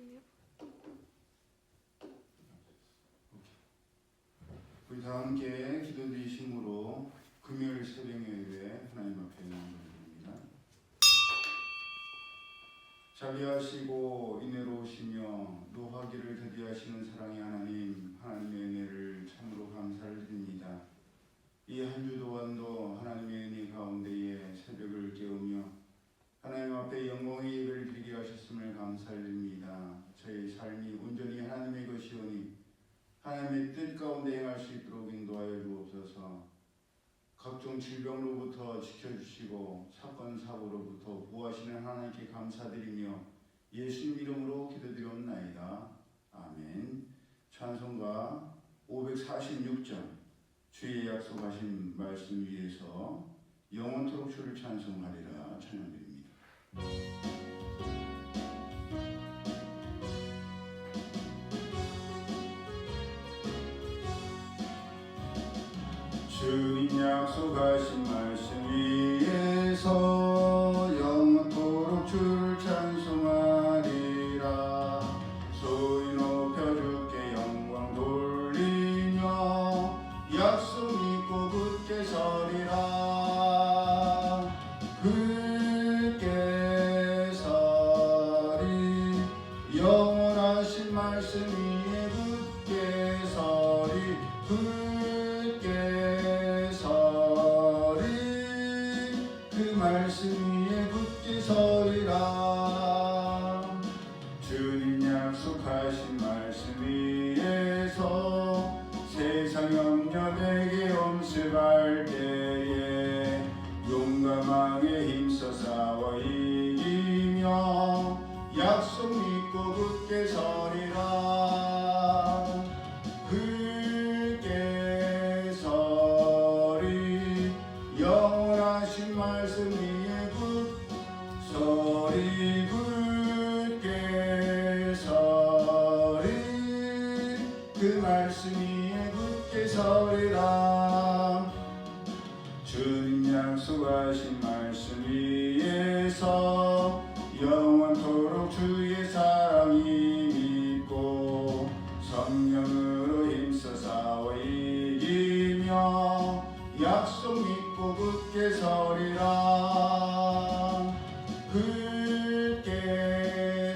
주세요. 우리 다 함께 기도드리심으로 금요일 새벽 예배 하나님 앞에 나아갑니다. 자비하시고 인애로우시며 노하기를 더디하시는 사랑의 하나님, 하나님의 은혜를 참으로 감사를 드립니다. 이 한 주 동안도 하나님의 은혜 가운데에 새벽을 깨우며 하나님 앞에 영광의 예배를 드리게 하셨음을 감사를 드립니다. 저희 삶이 온전히 하나님의 것이오니 하나님의 뜻 가운데 행할 수 있도록 인도하여 주옵소서. 각종 질병으로부터 지켜주시고 사건 사고로부터 보호하시는 하나님께 감사드리며 예수님 이름으로 기도드리옵나이다. 아멘. 찬송가 546장 주의 약속하신 말씀 위에서 영원토록 주를 찬송하리라 찬양드립니다. 주님 약속하신 말씀 위에서 영원토록 주를 찬송하리라. 소위 높여 주께 영광 돌리며 약속 믿고 굳게 서리라. 굳게 서리 영원하신 말씀 위에 굳게 서리. 말씀 위에 굳게 서리라. 주님 약속하신 말씀 위에서 세상 염려되게 엄습할 때에 용감하게 힘써 싸워 이기며 약속 믿고 굳게 서리라. 굳게 서리 영원하신 말씀 위에 서리. 굳게 서리 그 말씀 위에 굳게 서리라. 주님 약속하신 말씀 위에서 영원토록 주의 사랑이 믿고 성령으로 힘써 싸워 이기며 약속 믿고 굳게 서리라. 굳게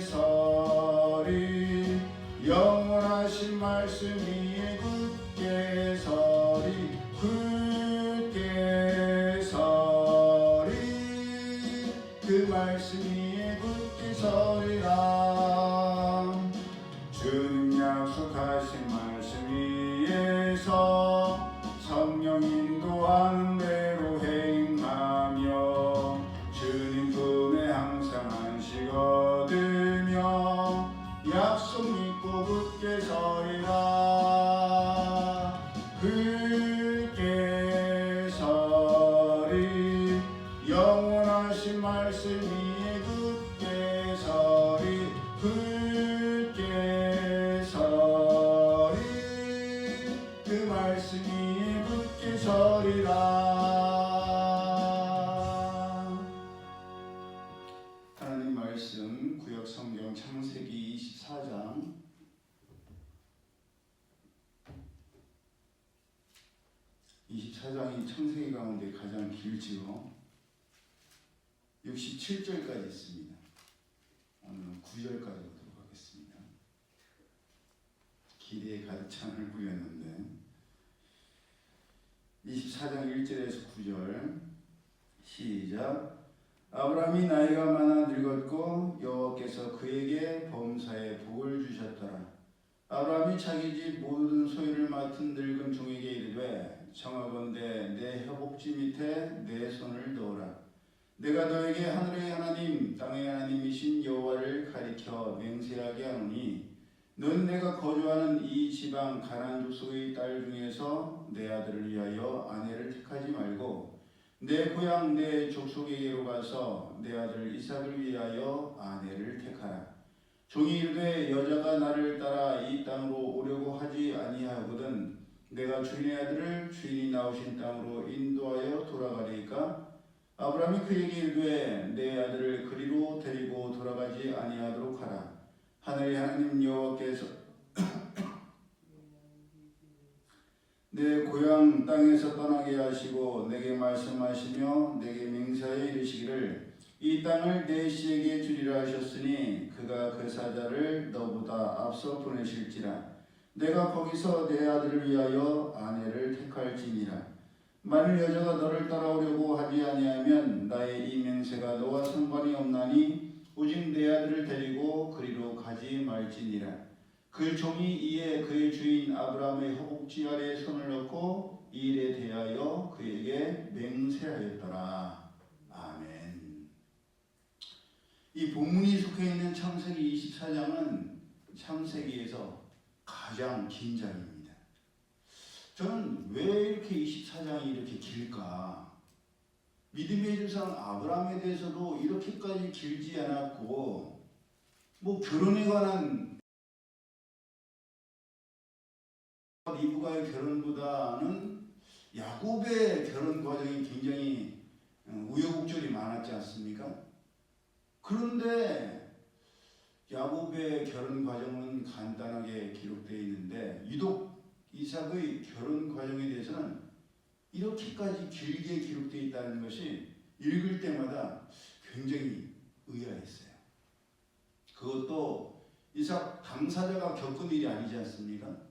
서리 영원하신 말씀 위에 굳게 서리. 굳게 서리 그 말씀 위에 굳게 서리라. 주님 약속하신 말씀 위에서 성령 인도하는 대로 행하며 주님 품에 항상 안식 얻으며 약속 믿고 굳게 서리라. 굳게 서리 영원하신 말씀 위에 굳게 서리. 굳게 서리 그 말씀 위에 굳게 서리라. 하나님 말씀 구약 성경 창세기 24장 24장이 창세기 가운데 가장 길지요. 67절까지 있습니다. 오늘은 9절까지 보도록 하겠습니다. 기대에 가득 찬을 부렸는데 24장 1절에서 9절 시작. 아브라함이 나이가 많아 늙었고 여호와께서 그에게 범사에 복을 주셨더라. 아브라함이 자기 집 모든 소유를 맡은 늙은 종에게 이르되 청하건대 내 허벅지 밑에 내 손을 넣어라. 내가 너에게 하늘의 하나님 땅의 하나님이신 여호와를 가리켜 맹세하게 하노니 넌 내가 거주하는 이 지방 가나안 족속의 딸 중에서 내 아들을 위하여 아내를 택하지 말고 내 고향 내 족속에게로 가서 내 아들 이삭을 위하여 아내를 택하라. 종이 이르되 여자가 나를 따라 이 땅으로 오려고 하지 아니하거든 내가 주인의 아들을 주인이 나오신 땅으로 인도하여 돌아가리이까? 아브라함이 그에게 이르되 내 아들을 그리로 데리고 돌아가지 아니하도록 하라. 하늘의 하나님 여호와께서 내 고향 땅에서 떠나게 하시고 내게 말씀하시며 내게 맹세하여 이르시기를 이 땅을 내 씨에게 주리라 하셨으니 그가 그 사자를 너보다 앞서 보내실지라. 내가 거기서 내 아들을 위하여 아내를 택할지니라. 만일 여자가 너를 따라오려고 하지 아니하면 나의 이 맹세가 너와 상관이 없나니 오직 내 아들을 데리고 그리로 가지 말지니라. 그 종이 이에 그의 주인 아브라함의 허벅지 아래에 손을 넣고 이 일에 대하여 그에게 맹세하였더라. 아멘. 이 본문이 속해 있는 창세기 24장은 창세기에서 가장 긴 장입니다. 저는 왜 이렇게 24장이 이렇게 길까? 믿음의 조상 아브라함에 대해서도 이렇게까지 길지 않았고, 뭐 결혼에 관한 리브가의 결혼보다는 야곱의 결혼 과정이 굉장히 우여곡절이 많았지 않습니까? 그런데 야곱의 결혼 과정은 간단하게 기록되어 있는데 유독 이삭의 결혼 과정에 대해서는 이렇게까지 길게 기록되어 있다는 것이 읽을 때마다 굉장히 의아했어요. 그것도 이삭 당사자가 겪은 일이 아니지 않습니까?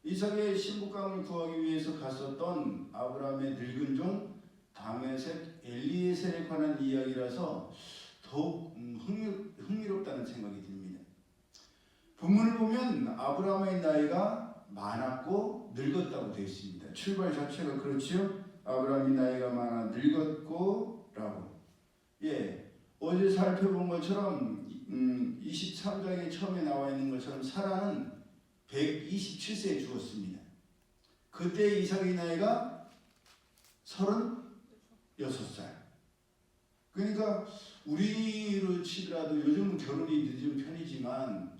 이삭의 신부감을 구하기 위해서 갔었던 아브라함의 늙은 종 다메섹 엘리에셀에 관한 이야기라서 더욱 흥미롭다는 생각이 듭니다. 본문을 보면 아브라함의 나이가 많았고 늙었다고 되어 있습니다. 출발 자체가 그렇지요. 아브라함이 나이가 많아 늙었고 라고. 어제 살펴본 것처럼 23장에 처음에 나와 있는 것처럼 사라는 127세에 죽었습니다. 그때 이삭의 나이가 36살. 그러니까 우리로 치더라도 요즘은 결혼이 늦은 편이지만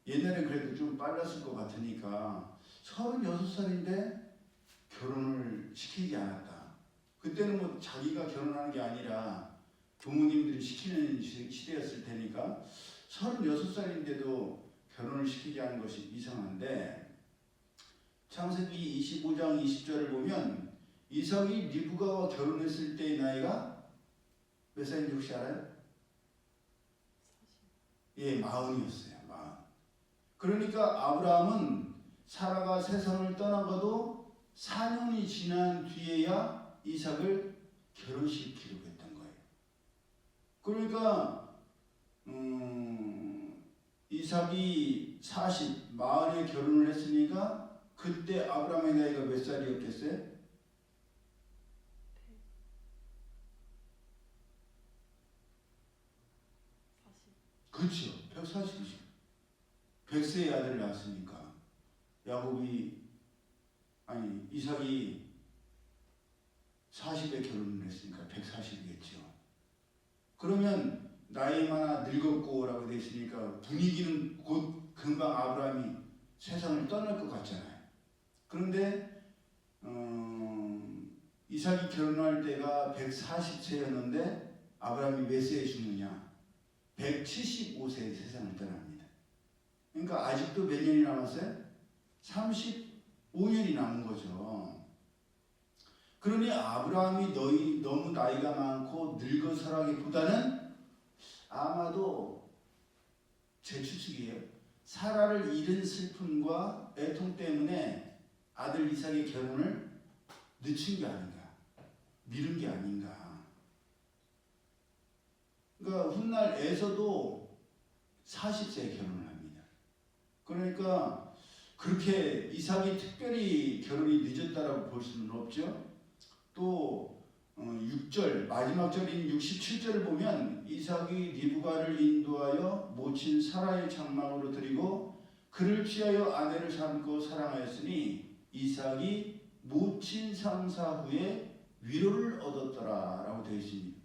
옛날에 그래도 좀 빨랐을 것 같으니까 36살인데 결혼을 시키지 않았다. 그때는 뭐 자기가 결혼하는 게 아니라 부모님들이 시키는 시대였을 테니까 36살인데도 결혼을 시키지 않은 것이 이상한데, 창세기 25장 20절을 보면 이삭이 리브가와 결혼했을 때의 나이가 몇 살인지 혹시 알아요? 40이었어요. 40. 그러니까 아브라함은 사라가 세상을 떠나고도 4년이 지난 뒤에야 이삭을 결혼시키려고 했던 거예요. 그러니까 이삭이 40에 결혼을 했으니까 그때 아브라함의 나이가 몇 살이었겠어요? 40. 그렇죠. 140이죠. 100세의 아들을 낳았으니까 이삭이 40에 결혼을 했으니까 140이겠죠. 그러면 나이 많아 늙었고 라고 되어 있으니까 분위기는 곧 금방 아브라함이 세상을 떠날 것 같잖아요. 그런데 이삭이 결혼할 때가 140세였는데 아브라함이 몇 세에 죽느냐? 175세에 세상을 떠납니다. 그러니까 아직도 몇 년이 남았어요? 35년이 남은 거죠. 그러니 아브라함이 너무 나이가 많고 늙어서라기보다는 아마도 제 추측이에요. 사라를 잃은 슬픔과 애통 때문에 아들 이삭의 결혼을 늦춘 게 아닌가, 미룬 게 아닌가. 그러니까 훗날 에서도 40세에 결혼을 합니다. 그러니까 그렇게 이삭이 특별히 결혼이 늦었다라고 볼 수는 없죠. 또 6절 마지막 절인 67절을 보면 이삭이 리브가를 인도하여 모친 사라의 장막으로 드리고 그를 취하여 아내를 삼고 사랑하였으니 이삭이 모친 상사 후에 위로를 얻었더라 라고 되어 있습니다.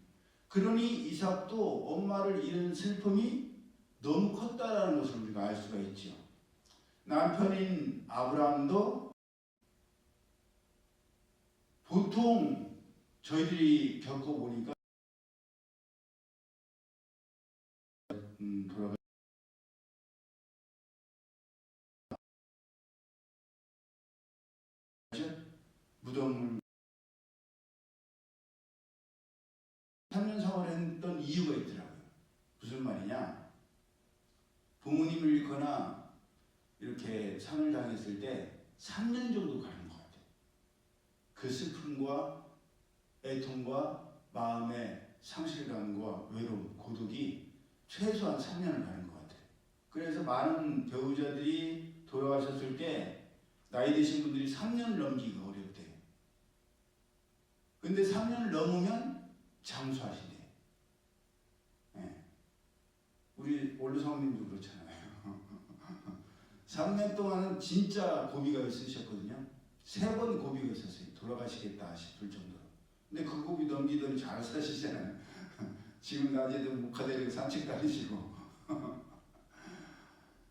그러니 이삭도 엄마를 잃은 슬픔이 너무 컸다라는 것을 우리가 알 수가 있죠. 남편인 아브라함도 보통 저희들이 겪어보니까 돌아가 이유가 있더라고요. 무슨 말이냐? 부모님을 잃거나 이렇게 상을 당했을 때 3년 정도 가는 것 같아요. 그 슬픔과 애통과 마음의 상실감과 외로움, 고독이 최소한 3년을 가는 것 같아요. 그래서 많은 배우자들이 돌아가셨을 때 나이 드신 분들이 3년을 넘기기가 어렵대요. 근데 3년을 넘으면 장수하시대요. 네. 우리 올루사모님도 그렇잖아요. 3년 동안은 진짜 고비가 있으셨거든요. 3번 고비가 있었어요. 돌아가시겠다 싶을 정도로. 근데 그 고비 넘기더니 잘 사시잖아요. 지금 낮에도 목화대리고 산책 다니시고.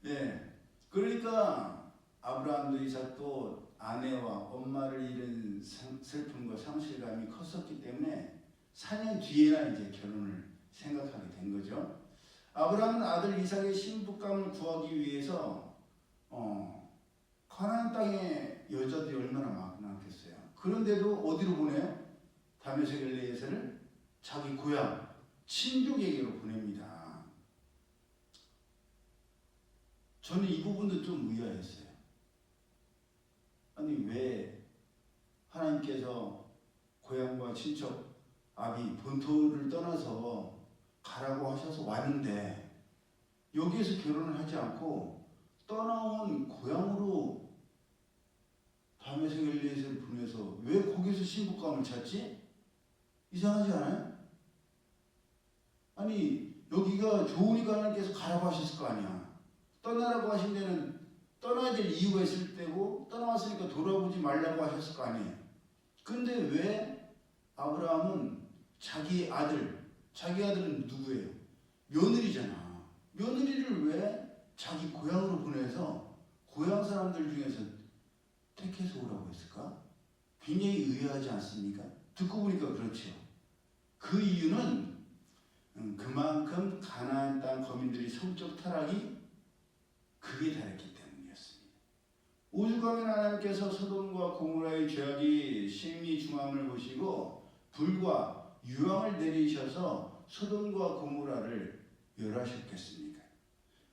예. 그러니까 아브라함도 이삭도 아내와 엄마를 잃은 슬픔과 상실감이 컸었기 때문에 4년 뒤에나 이제 결혼을 생각하게 된 거죠. 아브라함은 아들 이삭의 신부감을 구하기 위해서 가나안 땅에 여자들이 얼마나 많겠어요. 그런데도 어디로 보내요? 다메섹 엘리에셀을 자기 고향 친족에게로 보냅니다. 저는 이 부분도 좀 의아했어요. 아니 왜 하나님께서 고향과 친척 아비 본토를 떠나서 가라고 하셔서 왔는데 여기에서 결혼을 하지 않고 떠나온 고향으로 다메섹 엘리에셀을 보내서 왜 거기서 신부감을 찾지? 이상하지 않아요? 아니 여기가 좋으니까 하나님께서 가라고 하셨을 거 아니야. 떠나라고 하신 데는 떠나야 될 이유가 있을 때고 떠나왔으니까 돌아오지 말라고 하셨을 거 아니에요. 근데 왜 아브라함은 자기 아들은 누구예요? 며느리잖아. 며느리를 왜 자기 고향으로 보내서 고향 사람들 중에서 택해서 오라고 했을까? 굉장히 의아하지 않습니까? 듣고 보니까 그렇죠. 그 이유는 그만큼 가나안 땅 거민들이 성적 타락이 극에 달했기 때문이었습니다. 오죽하면 하나님께서 소돔과 고모라의 죄악이 심히 중함을 보시고 불과 유황을 내리셔서 소돔과 고모라를 멸하셨겠습니까?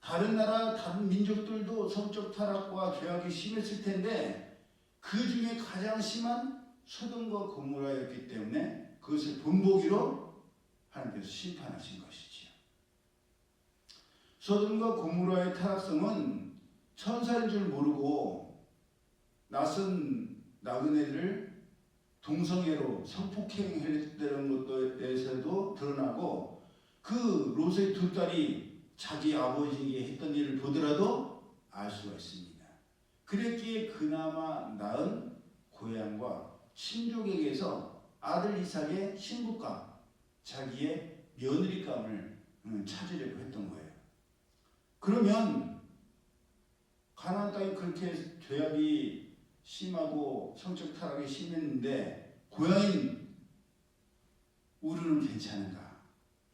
다른 나라 다른 민족들도 성적 타락과 죄악이 심했을 텐데 그 중에 가장 심한 소돔과 고모라였기 때문에 그것을 본보기로 하나님께서 심판하신 것이지요. 소돔과 고모라의 타락성은 천사인 줄 모르고 낯선 나그네들을 동성애로 성폭행했다는 것에서도 드러나고 그 롯의 두 딸이 자기 아버지에게 했던 일을 보더라도 알 수가 있습니다. 그랬기에 그나마 나은 고향과 친족에게서 아들 이삭의 신부감, 자기의 며느리감을 찾으려고 했던 거예요. 그러면 가나안 땅이 그렇게 죄악이 심하고 성적 타락이 심했는데 고향인 우리는 괜찮은가?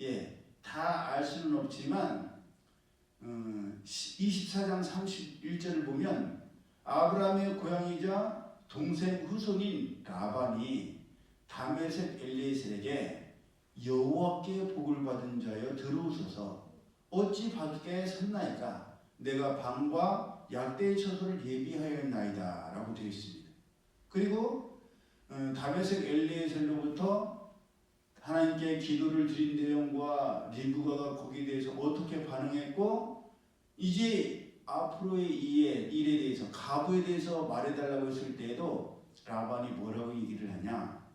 예, 다 알 수는 없지만 24장 31절을 보면 아브라함의 고향이자 동생 후손인 라반이 다메섹 엘리에셀에게 여호와께 복을 받은 자여 들어오소서 어찌 밖에 섰나이까 내가 방과 약대의 처소를 예비하였나이다 라고 되어 있습니다. 그리고 다메섹 엘리에셀로부터 하나님께 기도를 드린 내용과 리브가가 거기에 대해서 어떻게 반응했고 이제 앞으로의 일에 대해서 가부에 대해서 말해달라고 했을 때에도 라반이 뭐라고 얘기를 하냐,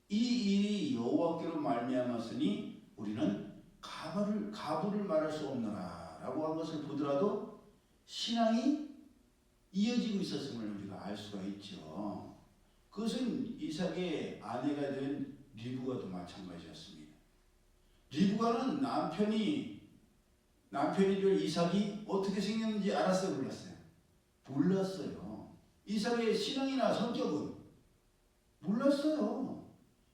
이 일이 여호와께로 말미암았으니 우리는 가부를 말할 수 없노라 라고 한 것을 보더라도 신앙이 이어지고 있었음을 우리가 알 수가 있죠. 그것은 이삭의 아내가 된 리브가도 마찬가지였습니다. 리브가는 남편이 될 이삭이 어떻게 생겼는지 알았어요, 몰랐어요? 몰랐어요. 이삭의 신앙이나 성격은 몰랐어요.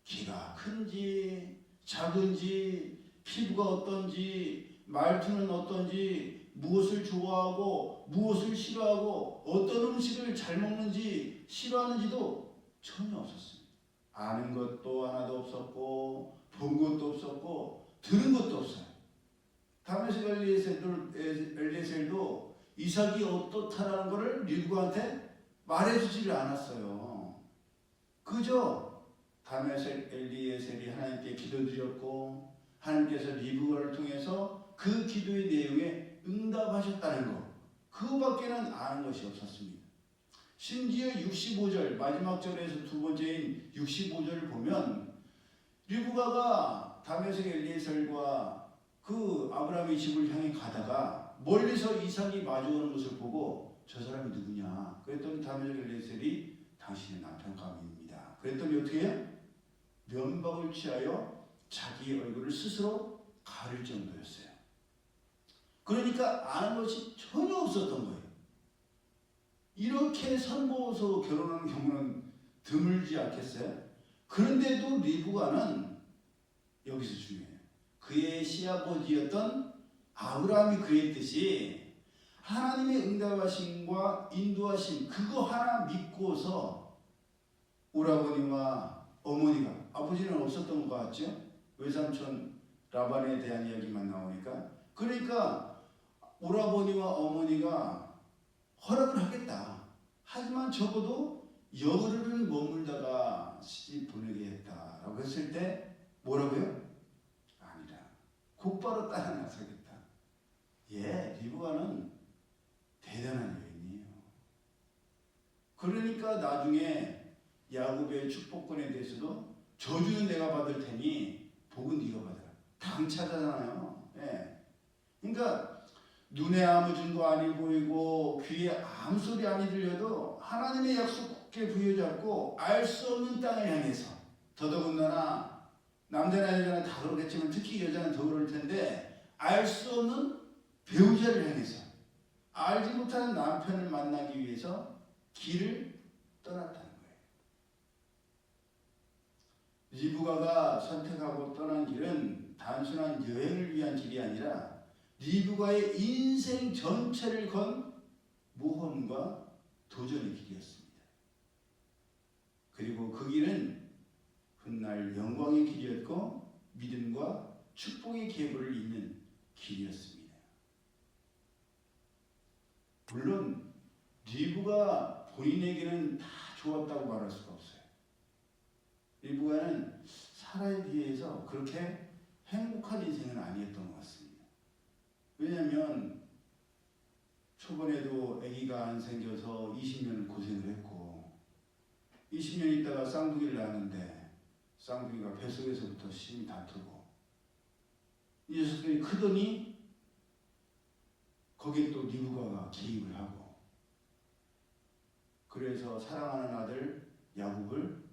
키가 큰지 작은지 피부가 어떤지 말투는 어떤지 무엇을 좋아하고 무엇을 싫어하고 어떤 음식을 잘 먹는지 싫어하는지도 전혀 없었습니다. 아는 것도 하나도 없었고 본 것도 없었고 들은 것도 없어요. 다메섹 엘리에셀도 이삭이 어떻다라는 것을 리브가한테 말해주지를 않았어요. 그저 다메섹 엘리에셀이 하나님께 기도드렸고 하나님께서 리브가를 통해서 그 기도의 내용에 응답하셨다는 것, 그거밖에는 아는 것이 없었습니다. 심지어 65절 마지막 절에서 두 번째인 65절을 보면 리브가가 다메섹 엘리에셀과 그 아브라함의 집을 향해 가다가 멀리서 이삭이 마주오는 것을 보고 저 사람이 누구냐 그랬더니 다메섹 엘리에셀이 당신의 남편 가문입니다. 그랬더니 어떻게 해요? 면박을 취하여 자기 얼굴을 스스로 가릴 정도였어요. 그러니까 아는 것이 전혀 없었던 거예요. 이렇게 선보어서 결혼하는 경우는 드물지 않겠어요? 그런데도 리브가는 여기서 중요해요. 그의 시아버지였던 아브라함이 그랬듯이 하나님의 응답하심과 인도하심 그거 하나 믿고서 오라버니와 어머니가, 아버지는 없었던 것 같죠? 외삼촌 라반에 대한 이야기만 나오니까, 그러니까 오라버니와 어머니가 허락을 하겠다. 하지만 적어도 열흘은 머물다가 시집 보내게 했다라고 했을 때 뭐라고요? 아니라 곧바로 따라 나서겠다. 리브가는 대단한 여인이에요. 그러니까 나중에 야곱의 축복권에 대해서도 저주는 내가 받을 테니 복은 네가 받아라. 당차잖아요. 그러니까 눈에 아무 증거 아니 보이고 귀에 아무 소리 아니 들려도 하나님의 약속 굳게 부여잡고 알 수 없는 땅을 향해서, 더더군다나 남자나 여자나 다 그렇겠지만 특히 여자는 더 그럴 텐데 알 수 없는 배우자를 향해서 알지 못하는 남편을 만나기 위해서 길을 떠났다는 거예요. 리브가가 선택하고 떠난 길은 단순한 여행을 위한 길이 아니라 리브가의 인생 전체를 건 모험과 도전의 길이었습니다. 그리고 그 길은 훗날 영광의 길이었고 믿음과 축복의 계보를 잇는 길이었습니다. 물론 리브가 본인에게는 다 좋았다고 말할 수가 없어요. 리브가는 사라에 비해서 그렇게 행복한 인생은 아니었던 것 같습니다. 왜냐하면 초반에도 아기가 안 생겨서 20년 고생을 했고 20년 있다가 쌍둥이를 낳았는데 쌍둥이가 뱃속에서부터 심이 다투고 이 녀석들이 크더니 거기에 또 리브가가 개입을 하고, 그래서 사랑하는 아들 야곱을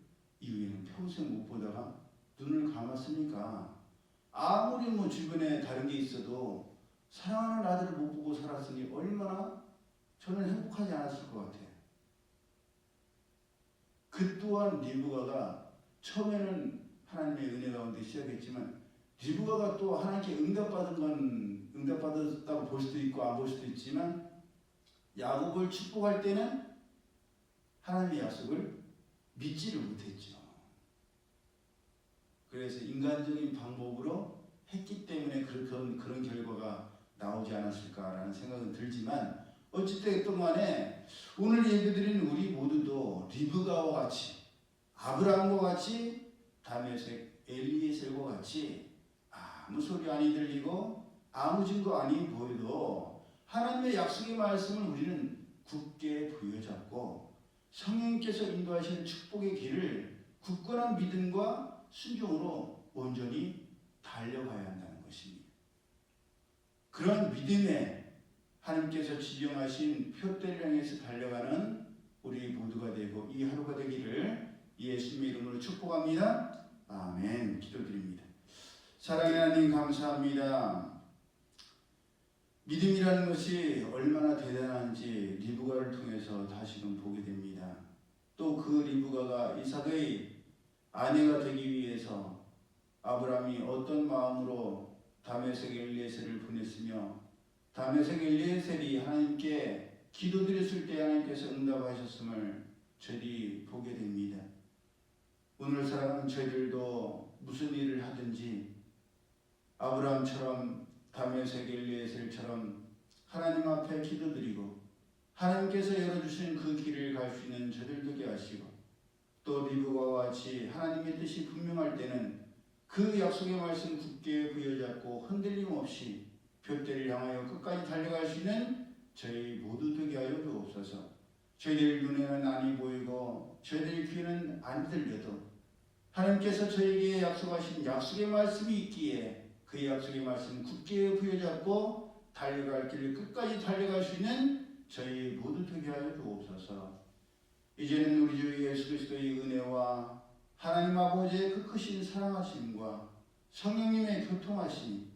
이후에는 평생 못 보다가 눈을 감았으니까 아무리 뭐 주변에 다른 게 있어도 사랑하는 아들을 못 보고 살았으니 얼마나 저는 행복하지 않았을 것 같아요. 그 또한 리브가가 처음에는 하나님의 은혜 가운데 시작했지만 리브가가 또 하나님께 응답받았다고 볼 수도 있고 안 볼 수도 있지만 야곱을 축복할 때는 하나님의 약속을 믿지를 못했죠. 그래서 인간적인 방법으로 했기 때문에 그런 결과가 나오지 않았을까라는 생각은 들지만 어찌됐든 간에 오늘 예배드린 우리 모두도 리브가와 같이 아브라함과 같이 다메섹 엘리에셀과 같이 아무 소리 아니 들리고 아무 증거 아니 보여도 하나님의 약속의 말씀을 우리는 굳게 부여잡고 성령께서 인도하시는 축복의 길을 굳건한 믿음과 순종으로 온전히 달려가야 한다는 것입니다. 그런 믿음에 하나님께서 지정하신 표대를 향해서 달려가는 우리 모두가 되고 이 하루가 되기를 예수님의 이름으로 축복합니다. 아멘. 기도드립니다. 사랑의 하나님 감사합니다. 믿음이라는 것이 얼마나 대단한지 리브가를 통해서 다시금 보게 됩니다. 또 그 리브가가 이삭의 아내가 되기 위해서 아브라함이 어떤 마음으로 다메섹 엘리에셀을 보냈으며 다메섹 엘리에셀이 하나님께 기도드렸을 때 하나님께서 응답하셨음을 저희들이 보게 됩니다. 오늘 사랑하는 저희들도 무슨 일을 하든지 아브라함처럼 다메섹 엘리에셀처럼 하나님 앞에 기도드리고 하나님께서 열어주신 그 길을 갈 수 있는 저들 되게 하시고 또 리브가와 같이 하나님의 뜻이 분명할 때는 그 약속의 말씀 굳게 부여잡고 흔들림 없이 표대를 향하여 끝까지 달려갈 수 있는 저희 모두 되게 하여 주옵소서. 저희들 눈에는 안이 보이고 저희들 귀에는 안 들려도 하나님께서 저에게 약속하신 약속의 말씀이 있기에 그 약속의 말씀 굳게 부여잡고 달려갈 길을 끝까지 달려갈 수 있는 저희 모두 되게 하여 주옵소서. 이제는 우리 주 예수 그리스도의 은혜와 하나님 아버지의 그 크신 사랑하심과 성령님의 교통하심이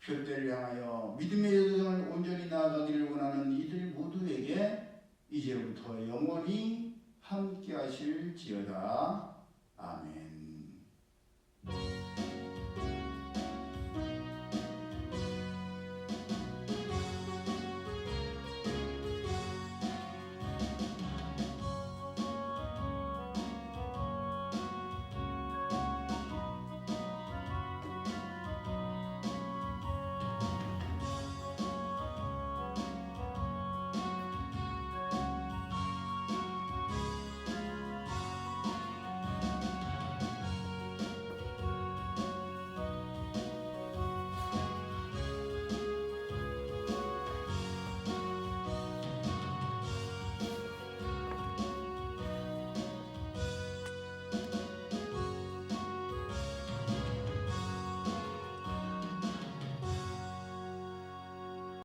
표대를 향하여 믿음의 여정을 온전히 나아가기를 원하는 이들 모두에게 이제부터 영원히 함께 하실지어다. 아멘.